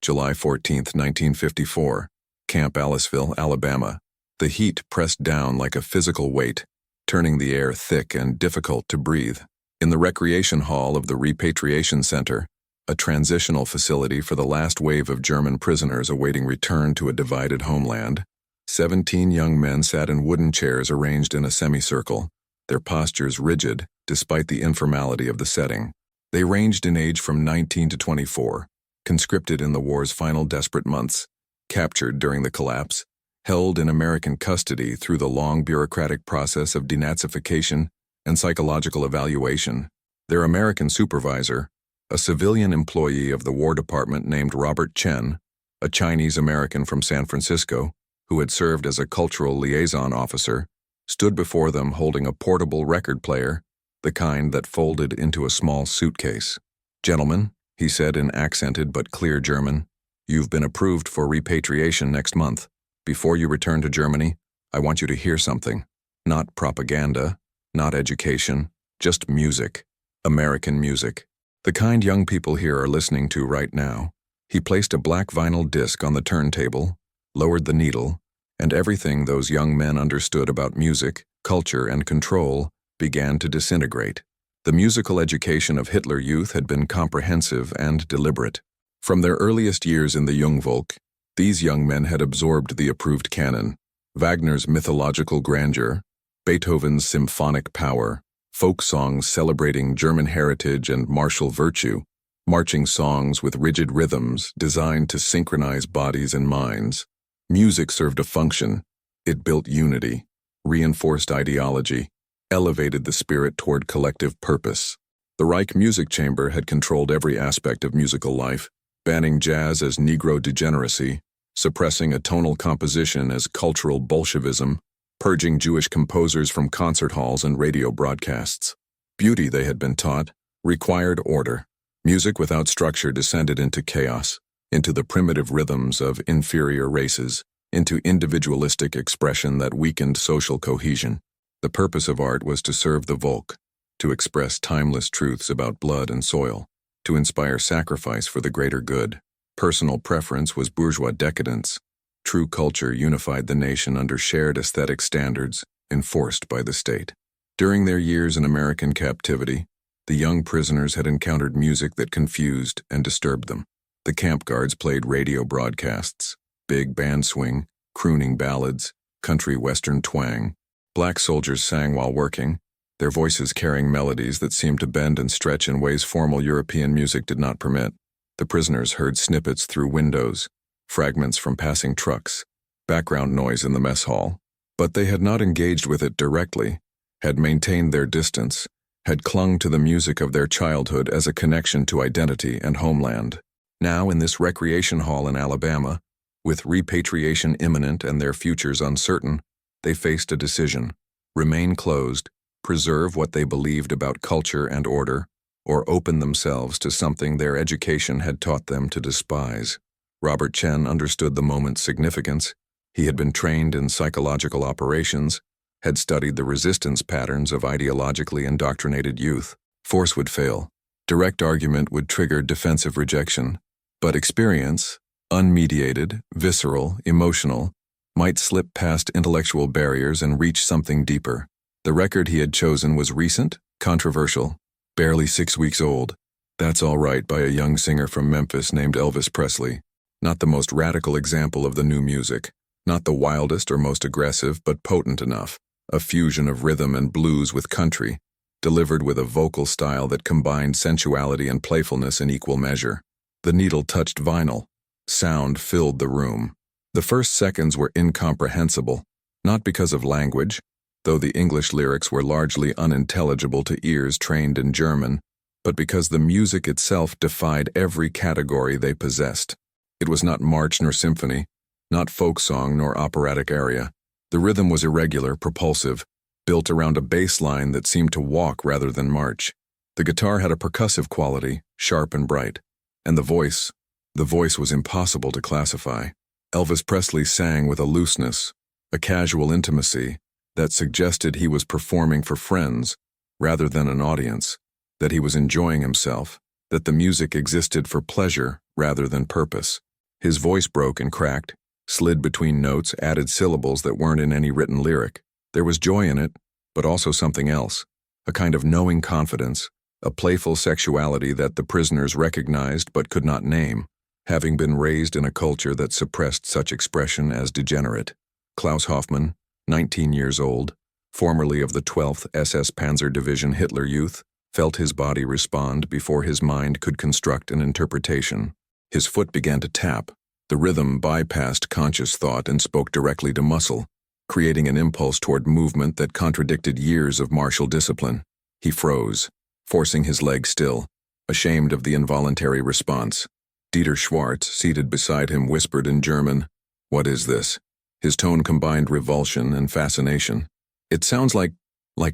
July 14, 1954, Camp Aliceville, Alabama. The heat pressed down like a physical weight, turning the air thick and difficult to breathe. In the recreation hall of the Repatriation Center, a transitional facility for the last wave of German prisoners awaiting return to a divided homeland, 17 young men sat in wooden chairs arranged in a semicircle, their postures rigid despite the informality of the setting. They ranged in age from 19 to 24, conscripted in the war's final desperate months, captured during the collapse, held in American custody through the long bureaucratic process of denazification and psychological evaluation. Their American supervisor, a civilian employee of the War Department named Robert Chen, a Chinese-American from San Francisco, who had served as a cultural liaison officer, stood before them holding a portable record player, the kind that folded into a small suitcase. "Gentlemen," he said in accented but clear German, "you've been approved for repatriation next month. Before you return to Germany, I want you to hear something. Not propaganda, not education, just music. American music. The kind young people here are listening to right now." He placed a black vinyl disc on the turntable, lowered the needle, and everything those young men understood about music, culture, and control began to disintegrate. The musical education of Hitler Youth had been comprehensive and deliberate. From their earliest years in the Jungvolk, these young men had absorbed the approved canon, Wagner's mythological grandeur, Beethoven's symphonic power, folk songs celebrating German heritage and martial virtue, marching songs with rigid rhythms designed to synchronize bodies and minds. Music served a function. It built unity, reinforced ideology, elevated the spirit toward collective purpose. The Reich Music Chamber had controlled every aspect of musical life, banning jazz as Negro degeneracy, suppressing atonal composition as cultural Bolshevism, purging Jewish composers from concert halls and radio broadcasts. Beauty, they had been taught, required order. Music without structure descended into chaos, into the primitive rhythms of inferior races, into individualistic expression that weakened social cohesion. The purpose of art was to serve the Volk, to express timeless truths about blood and soil, to inspire sacrifice for the greater good. Personal preference was bourgeois decadence. True culture unified the nation under shared aesthetic standards enforced by the state. During their years in American captivity, the young prisoners had encountered music that confused and disturbed them. The camp guards played radio broadcasts, big band swing, crooning ballads, country western twang. Black soldiers sang while working, their voices carrying melodies that seemed to bend and stretch in ways formal European music did not permit. The prisoners heard snippets through windows, fragments from passing trucks, background noise in the mess hall. But they had not engaged with it directly, had maintained their distance, had clung to the music of their childhood as a connection to identity and homeland. Now, in this recreation hall in Alabama, with repatriation imminent and their futures uncertain, they faced a decision: remain closed, preserve what they believed about culture and order, or open themselves to something their education had taught them to despise. Robert Chen understood the moment's significance. He had been trained in psychological operations, had studied the resistance patterns of ideologically indoctrinated youth. Force would fail. Direct argument would trigger defensive rejection. But experience, unmediated, visceral, emotional, might slip past intellectual barriers and reach something deeper. The record he had chosen was recent, controversial, barely 6 weeks old. "That's All Right" by a young singer from Memphis named Elvis Presley. Not the most radical example of the new music, not the wildest or most aggressive, but potent enough. A fusion of rhythm and blues with country, delivered with a vocal style that combined sensuality and playfulness in equal measure. The needle touched vinyl. Sound filled the room. The first seconds were incomprehensible, not because of language, though the English lyrics were largely unintelligible to ears trained in German, but because the music itself defied every category they possessed. It was not march nor symphony, not folk song nor operatic aria. The rhythm was irregular, propulsive, built around a bass line that seemed to walk rather than march. The guitar had a percussive quality, sharp and bright, and the voice was impossible to classify. Elvis Presley sang with a looseness, a casual intimacy, that suggested he was performing for friends rather than an audience, that he was enjoying himself, that the music existed for pleasure rather than purpose. His voice broke and cracked, slid between notes, added syllables that weren't in any written lyric. There was joy in it, but also something else, a kind of knowing confidence, a playful sexuality that the prisoners recognized but could not name, having been raised in a culture that suppressed such expression as degenerate. Klaus Hoffmann, 19 years old, formerly of the 12th SS Panzer Division Hitler Youth, felt his body respond before his mind could construct an interpretation. His foot began to tap. The rhythm bypassed conscious thought and spoke directly to muscle, creating an impulse toward movement that contradicted years of martial discipline. He froze, forcing his leg still, ashamed of the involuntary response. Dieter Schwartz, seated beside him, whispered in German, "What is this?" His tone combined revulsion and fascination. "It sounds like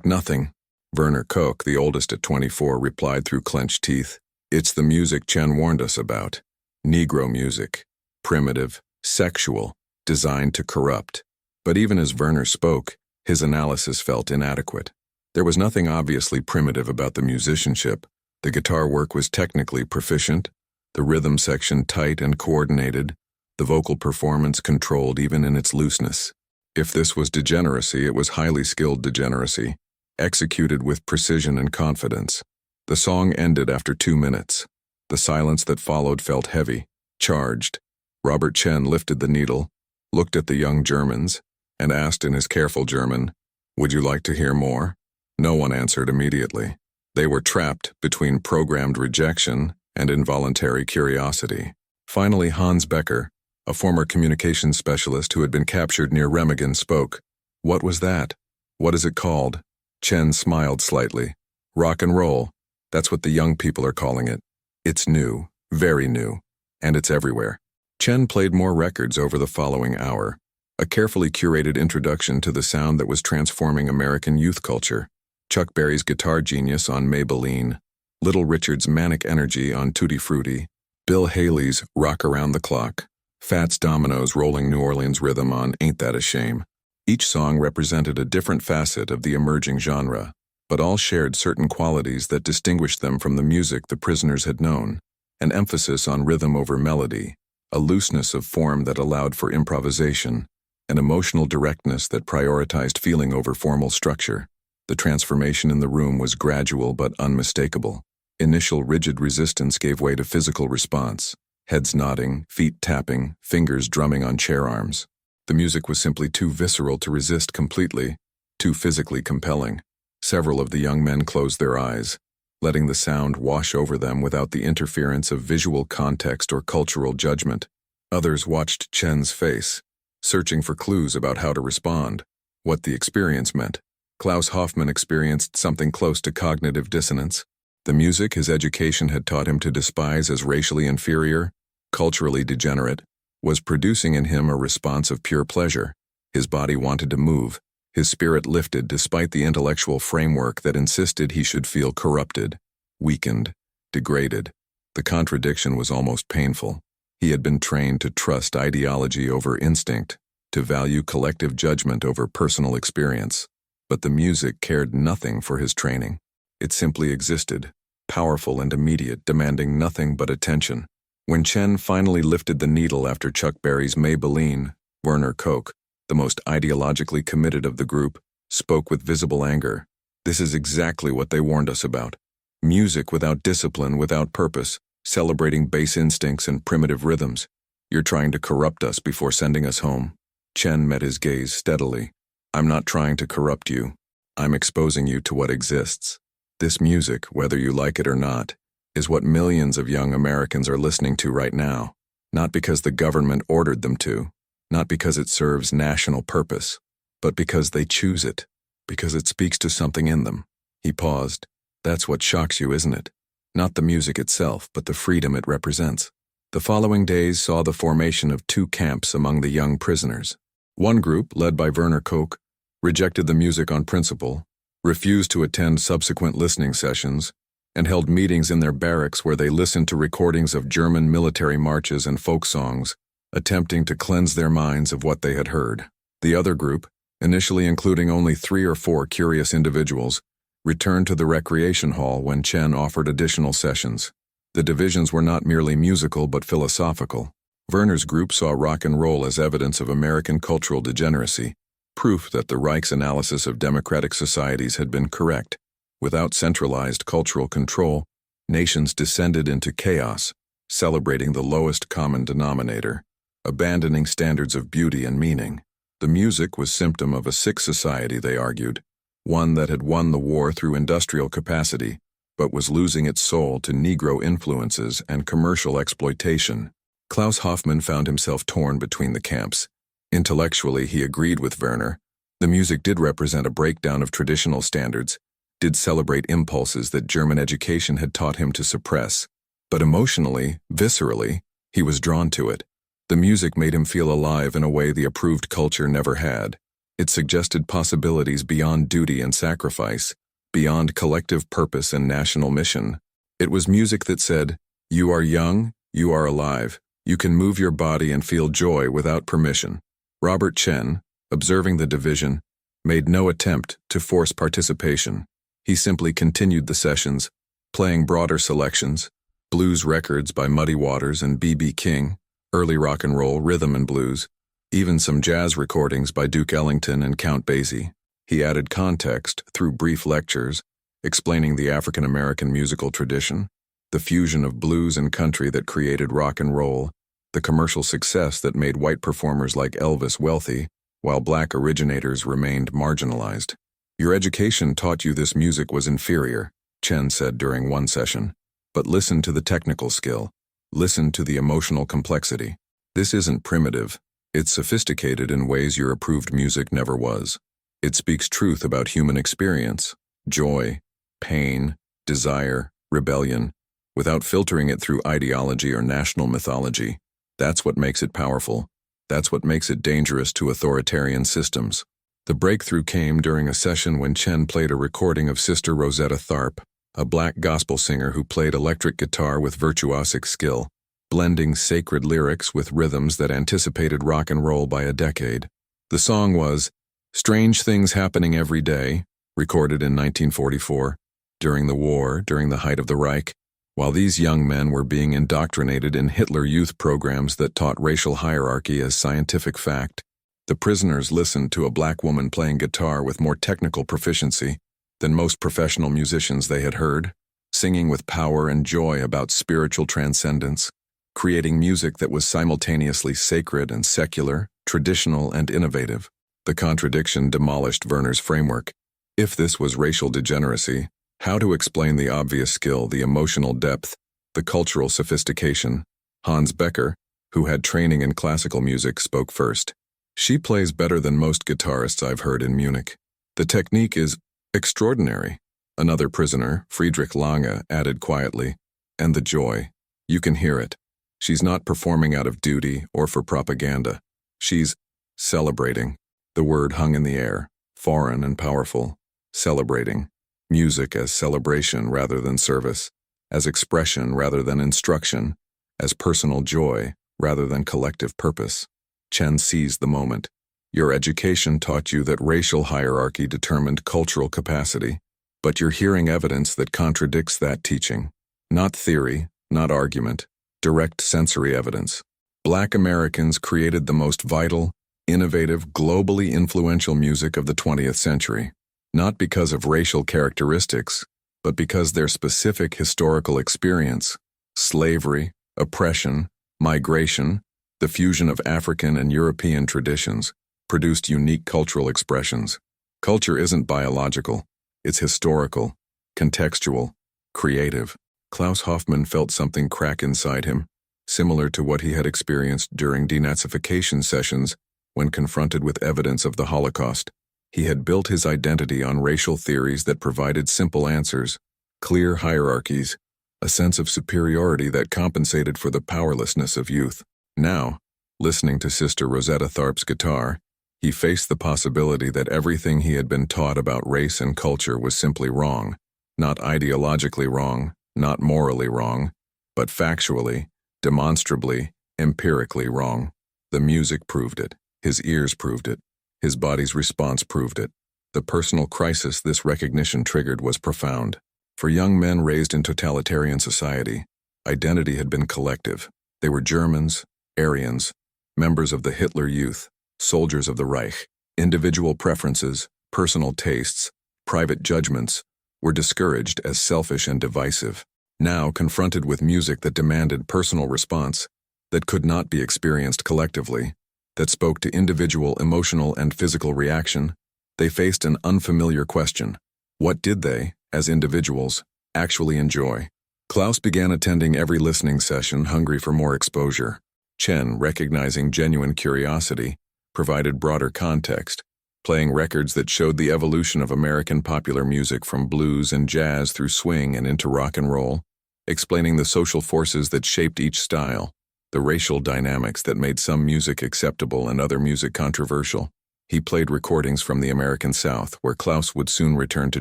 nothing." Werner Koch, the oldest at 24, replied through clenched teeth, "It's the music Chen warned us about. Negro music. Primitive, sexual, designed to corrupt." But even as Werner spoke, his analysis felt inadequate. There was nothing obviously primitive about the musicianship. The guitar work was technically proficient, the rhythm section tight and coordinated, the vocal performance controlled even in its looseness. If this was degeneracy, it was highly skilled degeneracy, executed with precision and confidence. The song ended after 2 minutes. The silence that followed felt heavy, charged. Robert Chen lifted the needle, looked at the young Germans, and asked in his careful German, "Would you like to hear more?" No one answered immediately. They were trapped between programmed rejection and involuntary curiosity. Finally, Hans Becker, a former communications specialist who had been captured near Remagen, spoke. "What was that? What is it called?" Chen smiled slightly. "Rock and roll. That's what the young people are calling it. It's new, very new, and it's everywhere." Chen played more records over the following hour, a carefully curated introduction to the sound that was transforming American youth culture. Chuck Berry's guitar genius on Maybelline, Little Richard's manic energy on Tutti Frutti, Bill Haley's Rock Around the Clock, Fats Domino's rolling New Orleans rhythm on Ain't That a Shame. Each song represented a different facet of the emerging genre, but all shared certain qualities that distinguished them from the music the prisoners had known: an emphasis on rhythm over melody, a looseness of form that allowed for improvisation, an emotional directness that prioritized feeling over formal structure. The transformation in the room was gradual but unmistakable. Initial rigid resistance gave way to physical response, heads nodding, feet tapping, fingers drumming on chair arms. The music was simply too visceral to resist completely, too physically compelling. Several of the young men closed their eyes, letting the sound wash over them without the interference of visual context or cultural judgment. Others watched Chen's face, searching for clues about how to respond, what the experience meant. Klaus Hoffmann experienced something close to cognitive dissonance. The music his education had taught him to despise as racially inferior, culturally degenerate, was producing in him a response of pure pleasure. His body wanted to move, his spirit lifted despite the intellectual framework that insisted he should feel corrupted, weakened, degraded. The contradiction was almost painful. He had been trained to trust ideology over instinct, to value collective judgment over personal experience. But the music cared nothing for his training. It simply existed, powerful and immediate, demanding nothing but attention. When Chen finally lifted the needle after Chuck Berry's Maybelline, Werner Koch, the most ideologically committed of the group, spoke with visible anger. "This is exactly what they warned us about. Music without discipline, without purpose, celebrating base instincts and primitive rhythms. You're trying to corrupt us before sending us home." Chen met his gaze steadily. "I'm not trying to corrupt you. I'm exposing you to what exists. This music, whether you like it or not, is what millions of young Americans are listening to right now, not because the government ordered them to, not because it serves national purpose, but because they choose it, because it speaks to something in them." He paused. "That's what shocks you, isn't it? Not the music itself, but the freedom it represents." The following days saw the formation of 2 camps among the young prisoners. One group, led by Werner Koch, rejected the music on principle, refused to attend subsequent listening sessions, and held meetings in their barracks where they listened to recordings of German military marches and folk songs, attempting to cleanse their minds of what they had heard. The other group, initially including only 3 or 4 curious individuals, returned to the recreation hall when Chen offered additional sessions. The divisions were not merely musical but philosophical. Werner's group saw rock and roll as evidence of American cultural degeneracy, proof that the Reich's analysis of democratic societies had been correct. Without centralized cultural control, nations descended into chaos, celebrating the lowest common denominator, abandoning standards of beauty and meaning. The music was symptom of a sick society, they argued, one that had won the war through industrial capacity, but was losing its soul to Negro influences and commercial exploitation. Klaus Hoffmann found himself torn between the camps. Intellectually, he agreed with Werner. The music did represent a breakdown of traditional standards, did celebrate impulses that German education had taught him to suppress. But emotionally, viscerally, he was drawn to it. The music made him feel alive in a way the approved culture never had. It suggested possibilities beyond duty and sacrifice, beyond collective purpose and national mission. It was music that said, "You are young, you are alive, you can move your body and feel joy without permission." Robert Chen, observing the division, made no attempt to force participation. He simply continued the sessions, playing broader selections, blues records by Muddy Waters and B.B. King, early rock and roll, rhythm and blues, even some jazz recordings by Duke Ellington and Count Basie. He added context through brief lectures, explaining the African-American musical tradition, the fusion of blues and country that created rock and roll, the commercial success that made white performers like Elvis wealthy, while black originators remained marginalized. "Your education taught you this music was inferior," Chen said during one session. "But listen to the technical skill. Listen to the emotional complexity. This isn't primitive. It's sophisticated in ways your approved music never was. It speaks truth about human experience, joy, pain, desire, rebellion, without filtering it through ideology or national mythology. That's what makes it powerful. That's what makes it dangerous to authoritarian systems." The breakthrough came during a session when Chen played a recording of Sister Rosetta Tharpe, a black gospel singer who played electric guitar with virtuosic skill, blending sacred lyrics with rhythms that anticipated rock and roll by a decade. The song was "Strange Things Happening Every Day," recorded in 1944, during the war, during the height of the Reich, while these young men were being indoctrinated in Hitler Youth programs that taught racial hierarchy as scientific fact. The prisoners listened to a black woman playing guitar with more technical proficiency than most professional musicians they had heard, singing with power and joy about spiritual transcendence, creating music that was simultaneously sacred and secular, traditional and innovative. The contradiction demolished Werner's framework. If this was racial degeneracy, how to explain the obvious skill, the emotional depth, the cultural sophistication? Hans Becker, who had training in classical music, spoke first. "She plays better than most guitarists I've heard in Munich. The technique is extraordinary." Another prisoner, Friedrich Lange, added quietly, "And the joy. You can hear it. She's not performing out of duty or for propaganda. She's celebrating." The word hung in the air, foreign and powerful. Celebrating. Music as celebration rather than service, as expression rather than instruction, as personal joy rather than collective purpose. Chen seized the moment. "Your education taught you that racial hierarchy determined cultural capacity, but you're hearing evidence that contradicts that teaching. Not theory, not argument, direct sensory evidence. Black Americans created the most vital, innovative, globally influential music of the 20th century, not because of racial characteristics, but because their specific historical experience, slavery, oppression, migration, the fusion of African and European traditions, produced unique cultural expressions. Culture isn't biological, it's historical, contextual, creative." Klaus Hoffmann felt something crack inside him, similar to what he had experienced during denazification sessions when confronted with evidence of the Holocaust. He had built his identity on racial theories that provided simple answers, clear hierarchies, a sense of superiority that compensated for the powerlessness of youth. Now, listening to Sister Rosetta Tharpe's guitar, he faced the possibility that everything he had been taught about race and culture was simply wrong, not ideologically wrong, not morally wrong, but factually, demonstrably, empirically wrong. The music proved it. His ears proved it. His body's response proved it. The personal crisis this recognition triggered was profound. For young men raised in totalitarian society, identity had been collective. They were Germans, Aryans, members of the Hitler Youth, soldiers of the Reich. Individual preferences, personal tastes, private judgments were discouraged as selfish and divisive. Now, confronted with music that demanded personal response, that could not be experienced collectively, that spoke to individual emotional and physical reaction, they faced an unfamiliar question. What did they, as individuals, actually enjoy? Klaus began attending every listening session, hungry for more exposure. Chen, recognizing genuine curiosity, provided broader context, playing records that showed the evolution of American popular music from blues and jazz through swing and into rock and roll, explaining the social forces that shaped each style, the racial dynamics that made some music acceptable and other music controversial. He played recordings from the American South, where Klaus would soon return to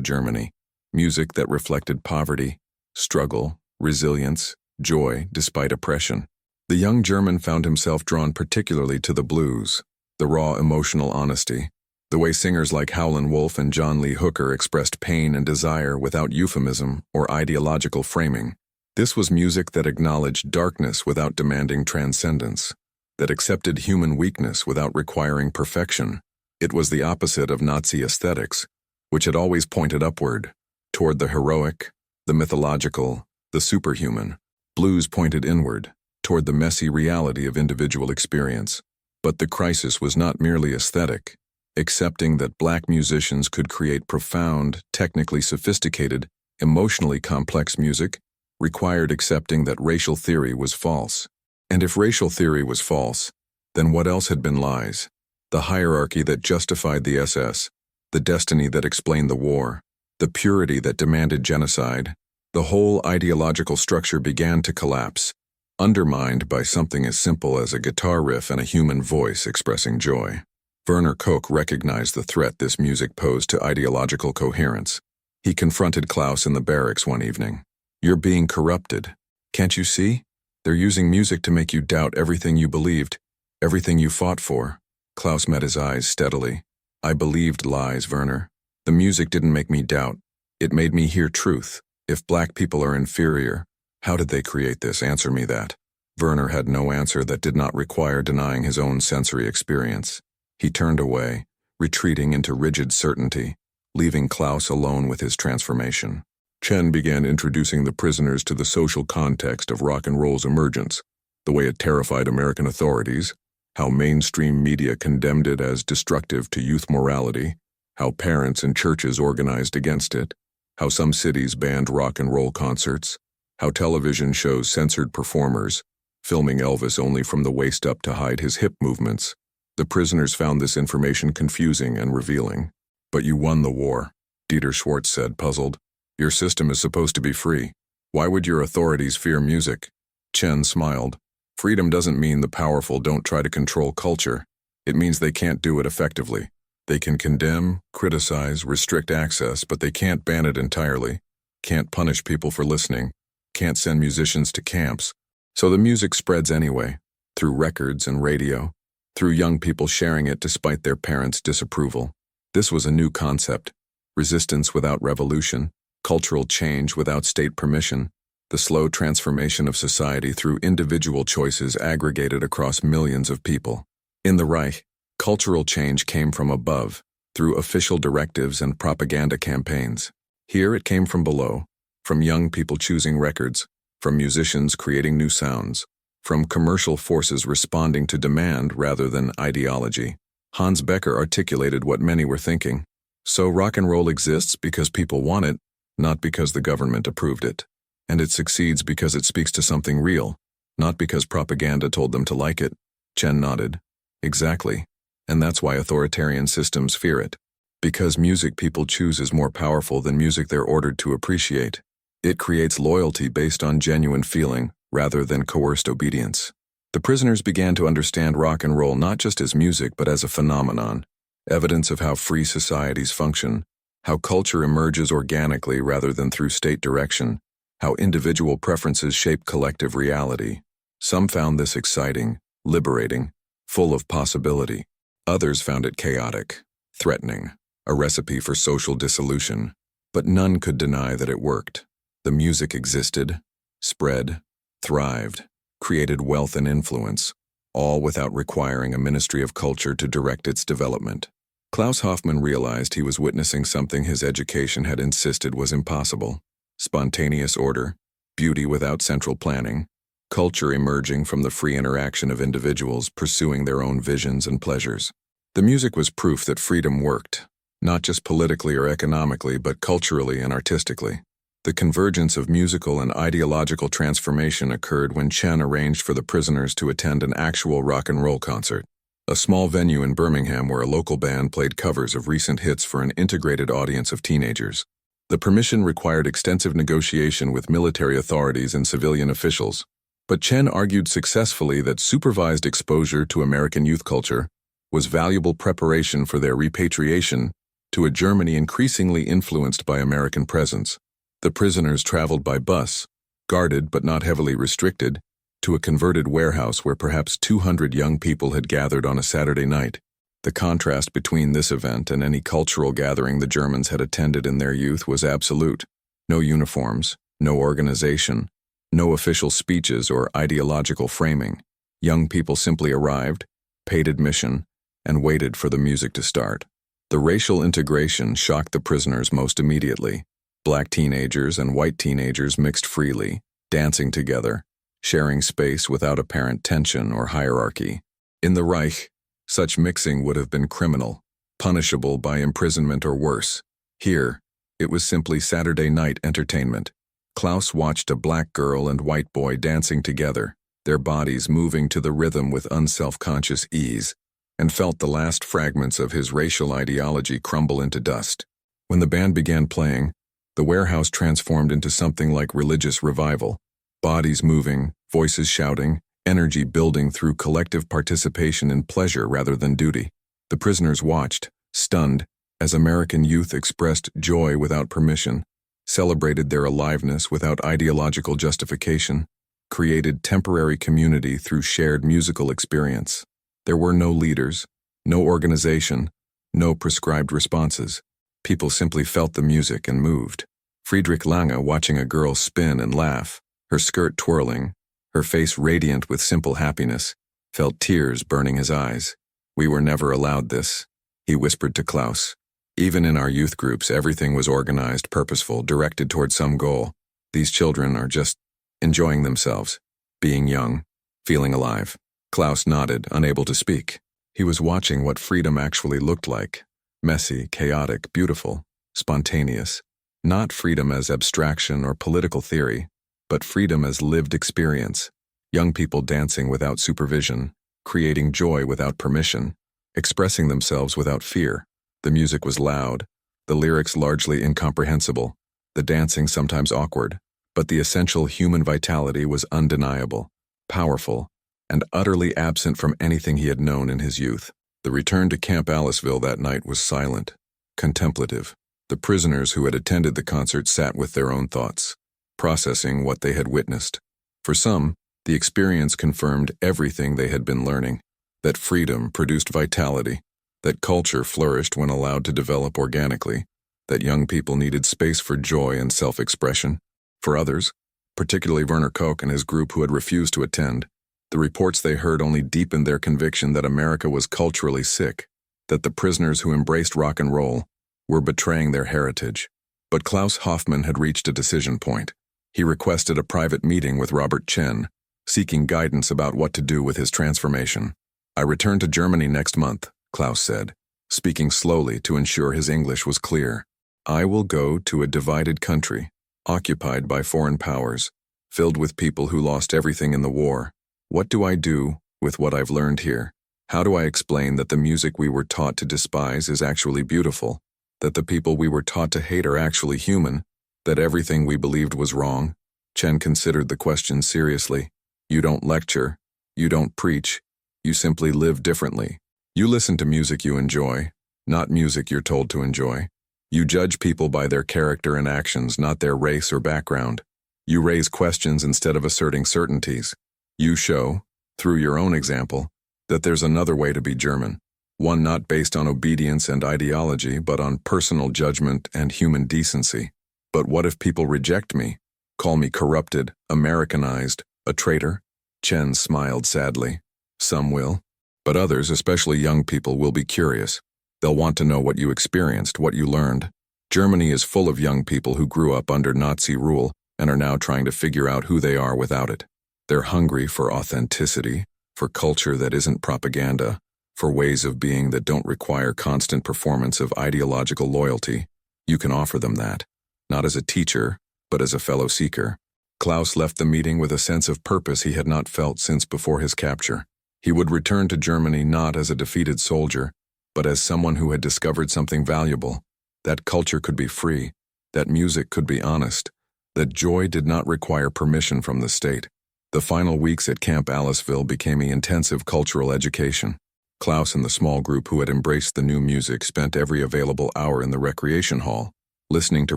Germany, music that reflected poverty, struggle, resilience, joy despite oppression. The young German found himself drawn particularly to the blues, the raw emotional honesty, the way singers like Howlin' Wolf and John Lee Hooker expressed pain and desire without euphemism or ideological framing. This was music that acknowledged darkness without demanding transcendence, that accepted human weakness without requiring perfection. It was the opposite of Nazi aesthetics, which had always pointed upward, toward the heroic, the mythological, the superhuman. Blues pointed inward, toward the messy reality of individual experience. But the crisis was not merely aesthetic. Accepting that black musicians could create profound, technically sophisticated, emotionally complex music required accepting that racial theory was false. And if racial theory was false, then what else had been lies? The hierarchy that justified the SS, the destiny that explained the war, the purity that demanded genocide. The whole ideological structure began to collapse, undermined by something as simple as a guitar riff and a human voice expressing joy. Werner Koch recognized the threat this music posed to ideological coherence. He confronted Klaus in the barracks one evening. "You're being corrupted. Can't you see? They're using music to make you doubt everything you believed, everything you fought for." Klaus met his eyes steadily. "I believed lies, Werner. The music didn't make me doubt. It made me hear truth. If black people are inferior, how did they create this? Answer me that." Werner had no answer that did not require denying his own sensory experience. He turned away, retreating into rigid certainty, leaving Klaus alone with his transformation. Chen began introducing the prisoners to the social context of rock and roll's emergence, the way it terrified American authorities, how mainstream media condemned it as destructive to youth morality, how parents and churches organized against it, how some cities banned rock and roll concerts, how television shows censored performers, filming Elvis only from the waist up to hide his hip movements. The prisoners found this information confusing and revealing. "But you won the war," Dieter Schwartz said, puzzled. "Your system is supposed to be free. Why would your authorities fear music?" Chen smiled. "Freedom doesn't mean the powerful don't try to control culture. It means they can't do it effectively. They can condemn, criticize, restrict access, but they can't ban it entirely, can't punish people for listening, can't send musicians to camps. So the music spreads anyway, through records and radio, through young people sharing it despite their parents' disapproval." This was a new concept: resistance without revolution, cultural change without state permission, the slow transformation of society through individual choices aggregated across millions of people. In the Reich, cultural change came from above, through official directives and propaganda campaigns. Here it came from below, from young people choosing records, from musicians creating new sounds, from commercial forces responding to demand rather than ideology. Hans Becker articulated what many were thinking. So rock and roll exists because people want it, not because the government approved it. And it succeeds because it speaks to something real, not because propaganda told them to like it. Chen nodded. Exactly. And that's why authoritarian systems fear it. Because music people choose is more powerful than music they're ordered to appreciate. It creates loyalty based on genuine feeling, rather than coerced obedience. The prisoners began to understand rock and roll not just as music but as a phenomenon, evidence of how free societies function, how culture emerges organically rather than through state direction, how individual preferences shape collective reality. Some found this exciting, liberating, full of possibility. Others found it chaotic, threatening, a recipe for social dissolution. But none could deny that it worked. The music existed, spread, thrived, created wealth and influence, all without requiring a Ministry of Culture to direct its development. Klaus Hoffmann realized he was witnessing something his education had insisted was impossible: spontaneous order, beauty without central planning, culture emerging from the free interaction of individuals pursuing their own visions and pleasures. The music was proof that freedom worked, not just politically or economically, but culturally and artistically. The convergence of musical and ideological transformation occurred when Chen arranged for the prisoners to attend an actual rock and roll concert, a small venue in Birmingham where a local band played covers of recent hits for an integrated audience of teenagers. The permission required extensive negotiation with military authorities and civilian officials, but Chen argued successfully that supervised exposure to American youth culture was valuable preparation for their repatriation to a Germany increasingly influenced by American presence. The prisoners traveled by bus, guarded but not heavily restricted, to a converted warehouse where perhaps 200 young people had gathered on a Saturday night. The contrast between this event and any cultural gathering the Germans had attended in their youth was absolute. No uniforms, no organization, no official speeches or ideological framing. Young people simply arrived, paid admission, and waited for the music to start. The racial integration shocked the prisoners most immediately. Black teenagers and white teenagers mixed freely, dancing together, sharing space without apparent tension or hierarchy. In the Reich, such mixing would have been criminal, punishable by imprisonment or worse. Here, it was simply Saturday night entertainment. Klaus watched a black girl and white boy dancing together, their bodies moving to the rhythm with unself-conscious ease, and felt the last fragments of his racial ideology crumble into dust. When the band began playing, the warehouse transformed into something like religious revival, bodies moving, voices shouting, energy building through collective participation in pleasure rather than duty. The prisoners watched, stunned, as American youth expressed joy without permission, celebrated their aliveness without ideological justification, created temporary community through shared musical experience. There were no leaders, no organization, no prescribed responses. People simply felt the music and moved. Friedrich Lange, watching a girl spin and laugh, her skirt twirling, her face radiant with simple happiness, felt tears burning his eyes. "We were never allowed this," he whispered to Klaus. "Even in our youth groups, everything was organized, purposeful, directed toward some goal. These children are just enjoying themselves, being young, feeling alive." Klaus nodded, unable to speak. He was watching what freedom actually looked like: messy, chaotic, beautiful, spontaneous. Not freedom as abstraction or political theory, but freedom as lived experience. Young people dancing without supervision, creating joy without permission, expressing themselves without fear. The music was loud, the lyrics largely incomprehensible, the dancing sometimes awkward, but the essential human vitality was undeniable, powerful, and utterly absent from anything he had known in his youth. The return to Camp Aliceville that night was silent, contemplative. The prisoners who had attended the concert sat with their own thoughts, processing what they had witnessed. For some, the experience confirmed everything they had been learning: that freedom produced vitality, that culture flourished when allowed to develop organically, that young people needed space for joy and self-expression. For others, particularly Werner Koch and his group who had refused to attend, the reports they heard only deepened their conviction that America was culturally sick, that the prisoners who embraced rock and roll were betraying their heritage. But Klaus Hoffmann had reached a decision point. He requested a private meeting with Robert Chen, seeking guidance about what to do with his transformation. "I return to Germany next month," Klaus said, speaking slowly to ensure his English was clear. "I will go to a divided country, occupied by foreign powers, filled with people who lost everything in the war. What do I do with what I've learned here? How do I explain that the music we were taught to despise is actually beautiful? That the people we were taught to hate are actually human? That everything we believed was wrong?" Chen considered the question seriously. "You don't lecture. You don't preach. You simply live differently. You listen to music you enjoy, not music you're told to enjoy. You judge people by their character and actions, not their race or background. You raise questions instead of asserting certainties. You show, through your own example, that there's another way to be German. One not based on obedience and ideology, but on personal judgment and human decency. But what if people reject me? Call me corrupted, Americanized, a traitor?" Chen smiled sadly. Some will. But others, especially young people, will be curious. They'll want to know what you experienced, what you learned. Germany is full of young people who grew up under Nazi rule and are now trying to figure out who they are without it. They're hungry for authenticity, for culture that isn't propaganda, for ways of being that don't require constant performance of ideological loyalty. You can offer them that, not as a teacher, but as a fellow seeker. Klaus left the meeting with a sense of purpose he had not felt since before his capture. He would return to Germany not as a defeated soldier, but as someone who had discovered something valuable. That culture could be free, that music could be honest, that joy did not require permission from the state. The final weeks at Camp Aliceville became an intensive cultural education. Klaus and the small group who had embraced the new music spent every available hour in the recreation hall, listening to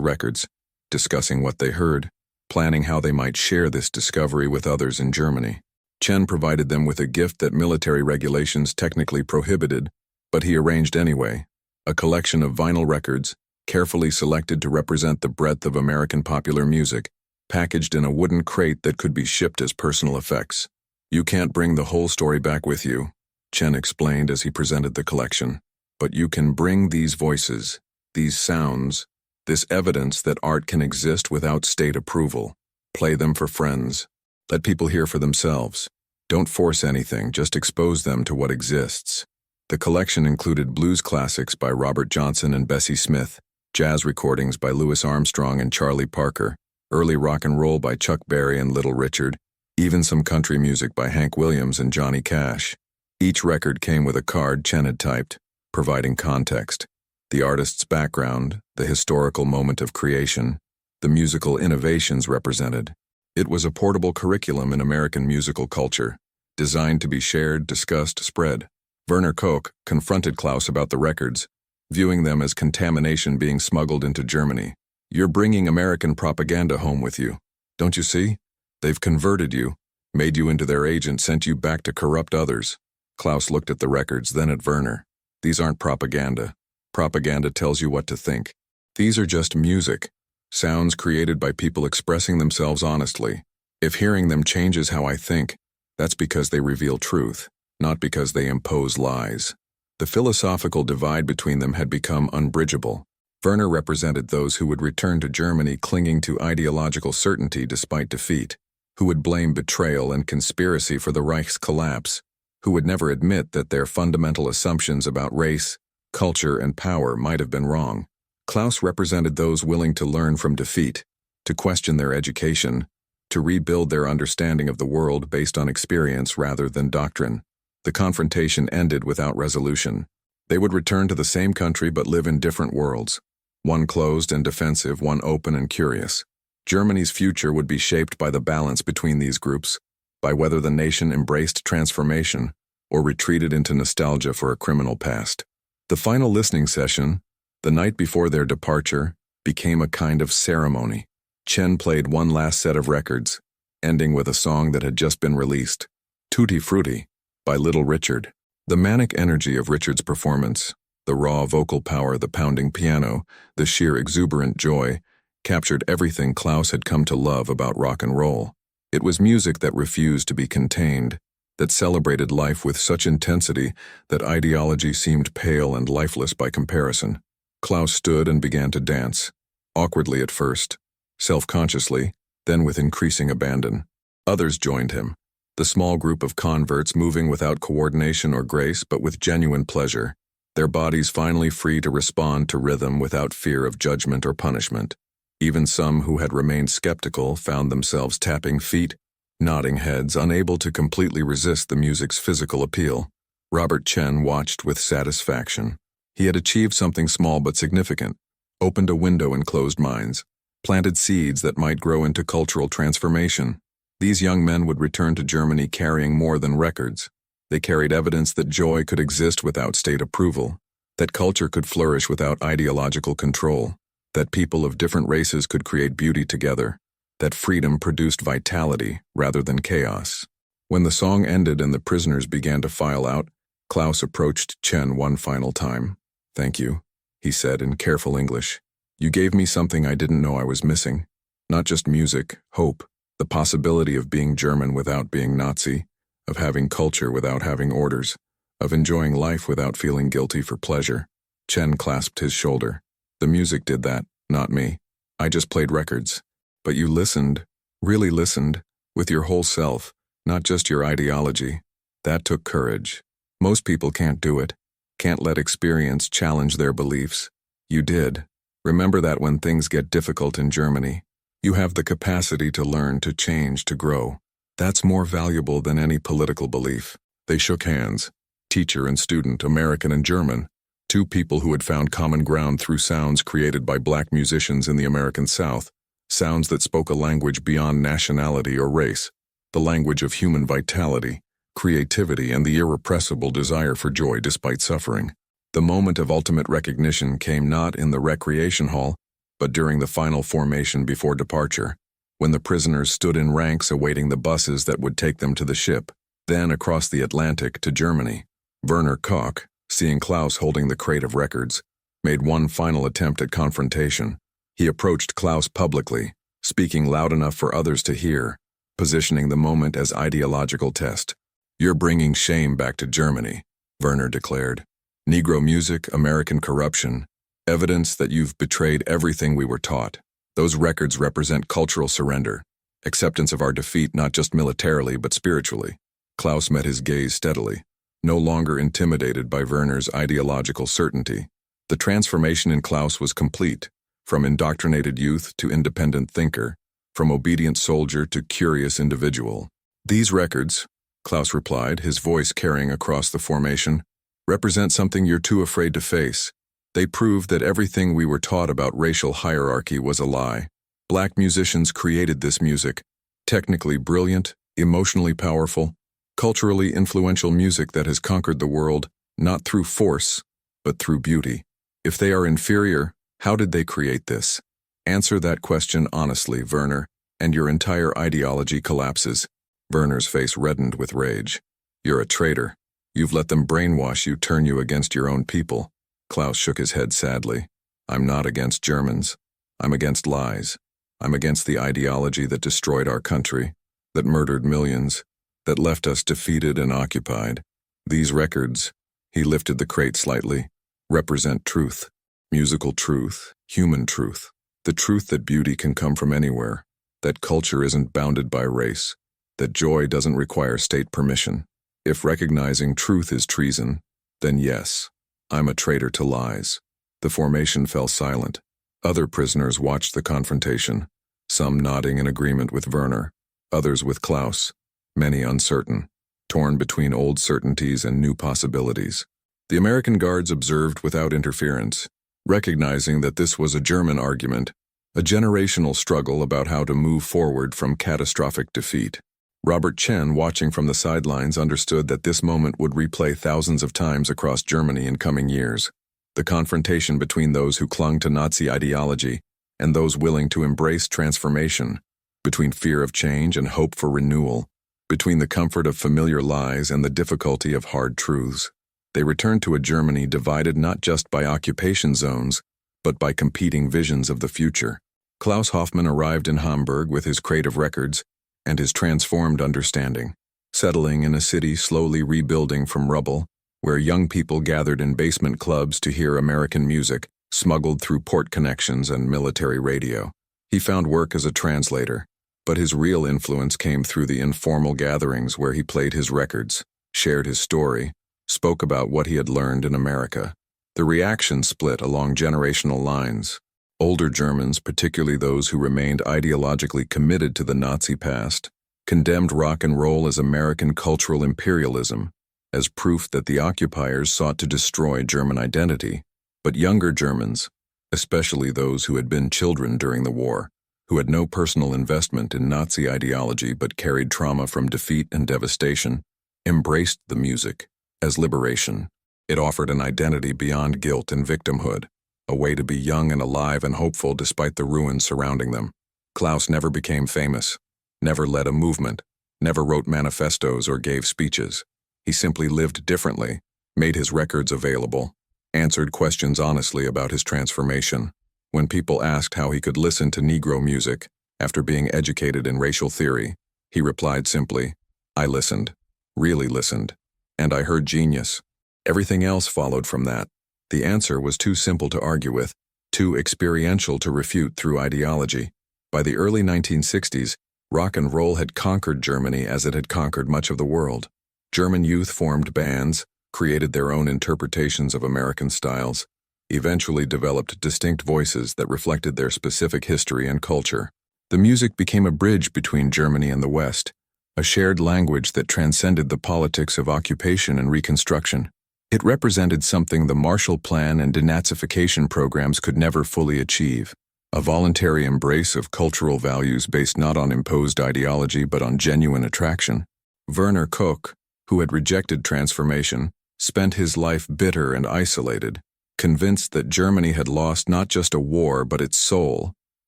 records, discussing what they heard, planning how they might share this discovery with others in Germany. Chen provided them with a gift that military regulations technically prohibited, but he arranged anyway, a collection of vinyl records, carefully selected to represent the breadth of American popular music, packaged in a wooden crate that could be shipped as personal effects. You can't bring the whole story back with you, Chen explained as he presented the collection, but you can bring these voices, these sounds, this evidence that art can exist without state approval. Play them for friends. Let people hear for themselves. Don't force anything, just expose them to what exists. The collection included blues classics by Robert Johnson and Bessie Smith, jazz recordings by Louis Armstrong and Charlie Parker, early rock and roll by Chuck Berry and Little Richard, even some country music by Hank Williams and Johnny Cash. Each record came with a card Chen had typed, providing context, the artist's background, the historical moment of creation, the musical innovations represented. It was a portable curriculum in American musical culture, designed to be shared, discussed, spread. Werner Koch confronted Klaus about the records, viewing them as contamination being smuggled into Germany. You're bringing American propaganda home with you. Don't you see? They've converted you, made you into their agent, sent you back to corrupt others. Klaus looked at the records, then at Werner. These aren't propaganda. Propaganda tells you what to think. These are just music, sounds created by people expressing themselves honestly. If hearing them changes how I think, that's because they reveal truth, not because they impose lies. The philosophical divide between them had become unbridgeable. Werner represented those who would return to Germany clinging to ideological certainty despite defeat, who would blame betrayal and conspiracy for the Reich's collapse, who would never admit that their fundamental assumptions about race, culture, and power might have been wrong. Klaus represented those willing to learn from defeat, to question their education, to rebuild their understanding of the world based on experience rather than doctrine. The confrontation ended without resolution. They would return to the same country but live in different worlds, one closed and defensive, one open and curious. Germany's future would be shaped by the balance between these groups, by whether the nation embraced transformation or retreated into nostalgia for a criminal past. The final listening session, the night before their departure, became a kind of ceremony. Chen played one last set of records, ending with a song that had just been released, Tutti Frutti, by Little Richard. The manic energy of Richard's performance, the raw vocal power, the pounding piano, the sheer exuberant joy, captured everything Klaus had come to love about rock and roll. It was music that refused to be contained, that celebrated life with such intensity that ideology seemed pale and lifeless by comparison. Klaus stood and began to dance, awkwardly at first, self-consciously, then with increasing abandon. Others joined him, the small group of converts moving without coordination or grace but with genuine pleasure, their bodies finally free to respond to rhythm without fear of judgment or punishment. Even some who had remained skeptical found themselves tapping feet, nodding heads, unable to completely resist the music's physical appeal. Robert Chen watched with satisfaction. He had achieved something small but significant, opened a window in closed minds, planted seeds that might grow into cultural transformation. These young men would return to Germany carrying more than records. They carried evidence that joy could exist without state approval, that culture could flourish without ideological control, that people of different races could create beauty together, that freedom produced vitality rather than chaos. When the song ended and the prisoners began to file out, Klaus approached Chen one final time. "Thank you," he said in careful English. "You gave me something I didn't know I was missing. Not just music, hope, the possibility of being German without being Nazi, of having culture without having orders, of enjoying life without feeling guilty for pleasure. Chen clasped his shoulder. The music did that, not me. I just played records. But you listened, really listened, with your whole self, not just your ideology. That took courage. Most people can't do it, can't let experience challenge their beliefs. You did. Remember that when things get difficult in Germany, you have the capacity to learn, to change, to grow. That's more valuable than any political belief. They shook hands. Teacher and student, American and German, two people who had found common ground through sounds created by black musicians in the American South, sounds that spoke a language beyond nationality or race, the language of human vitality, creativity, and the irrepressible desire for joy despite suffering. The moment of ultimate recognition came not in the recreation hall, but during the final formation before departure, when the prisoners stood in ranks awaiting the buses that would take them to the ship, then across the Atlantic to Germany. Werner Koch, seeing Klaus holding the crate of records, made one final attempt at confrontation. He approached Klaus publicly, speaking loud enough for others to hear, positioning the moment as ideological test. "You're bringing shame back to Germany," Werner declared. "Negro music, American corruption, evidence that you've betrayed everything we were taught. Those records represent cultural surrender, acceptance of our defeat not just militarily but spiritually." Klaus met his gaze steadily, no longer intimidated by Werner's ideological certainty. The transformation in Klaus was complete, from indoctrinated youth to independent thinker, from obedient soldier to curious individual. "These records," Klaus replied, his voice carrying across the formation, "represent something you're too afraid to face. They prove that everything we were taught about racial hierarchy was a lie. Black musicians created this music, technically brilliant, emotionally powerful, culturally influential music that has conquered the world, not through force, but through beauty. If they are inferior, how did they create this? Answer that question honestly, Werner, and your entire ideology collapses." Werner's face reddened with rage. "You're a traitor. You've let them brainwash you, turn you against your own people." Klaus shook his head sadly. "I'm not against Germans. I'm against lies. I'm against the ideology that destroyed our country, that murdered millions, that left us defeated and occupied. These records," he lifted the crate slightly, "represent truth. Musical truth, human truth. The truth that beauty can come from anywhere, that culture isn't bounded by race, that joy doesn't require state permission. If recognizing truth is treason, then yes, I'm a traitor to lies." The formation fell silent. Other prisoners watched the confrontation, some nodding in agreement with Werner, others with Klaus, many uncertain, torn between old certainties and new possibilities. The American guards observed without interference, recognizing that this was a German argument, a generational struggle about how to move forward from catastrophic defeat. Robert Chen, watching from the sidelines, understood that this moment would replay thousands of times across Germany in coming years. The confrontation between those who clung to Nazi ideology and those willing to embrace transformation, between fear of change and hope for renewal, between the comfort of familiar lies and the difficulty of hard truths. They returned to a Germany divided not just by occupation zones, but by competing visions of the future. Klaus Hoffmann arrived in Hamburg with his crate of records and his transformed understanding, settling in a city slowly rebuilding from rubble, where young people gathered in basement clubs to hear American music, smuggled through port connections and military radio. He found work as a translator, but his real influence came through the informal gatherings where he played his records, shared his story, spoke about what he had learned in America. The reaction split along generational lines. Older Germans, particularly those who remained ideologically committed to the Nazi past, condemned rock and roll as American cultural imperialism, as proof that the occupiers sought to destroy German identity. But younger Germans, especially those who had been children during the war, who had no personal investment in Nazi ideology but carried trauma from defeat and devastation, embraced the music as liberation. It offered an identity beyond guilt and victimhood, a way to be young and alive and hopeful despite the ruins surrounding them. Klaus never became famous, never led a movement, never wrote manifestos or gave speeches. He simply lived differently, made his records available, answered questions honestly about his transformation. When people asked how he could listen to Negro music after being educated in racial theory, he replied simply, "I listened." Really listened. And I heard genius. Everything else followed from that. The answer was too simple to argue with, too experiential to refute through ideology. By the early 1960s, rock and roll had conquered Germany as it had conquered much of the world. German youth formed bands, created their own interpretations of American styles, eventually developed distinct voices that reflected their specific history and culture. The music became a bridge between Germany and the West, a shared language that transcended the politics of occupation and Reconstruction. It represented something the Marshall Plan and denazification programs could never fully achieve, a voluntary embrace of cultural values based not on imposed ideology but on genuine attraction. Werner Koch, who had rejected transformation, spent his life bitter and isolated, convinced that Germany had lost not just a war but its soul,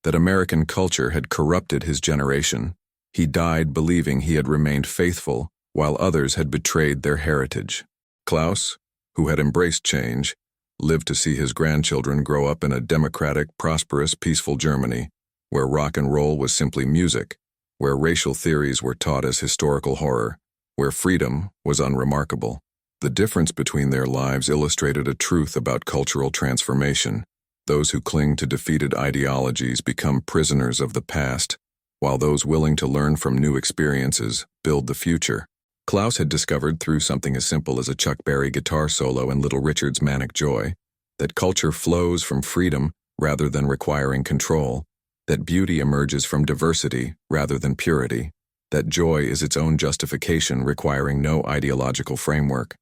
that American culture had corrupted his generation. He died believing he had remained faithful, while others had betrayed their heritage. Klaus, who had embraced change, lived to see his grandchildren grow up in a democratic, prosperous, peaceful Germany, where rock and roll was simply music, where racial theories were taught as historical horror, where freedom was unremarkable. The difference between their lives illustrated a truth about cultural transformation. Those who cling to defeated ideologies become prisoners of the past, while those willing to learn from new experiences build the future. Klaus had discovered through something as simple as a Chuck Berry guitar solo in Little Richard's Manic Joy that culture flows from freedom rather than requiring control, that beauty emerges from diversity rather than purity, that joy is its own justification requiring no ideological framework.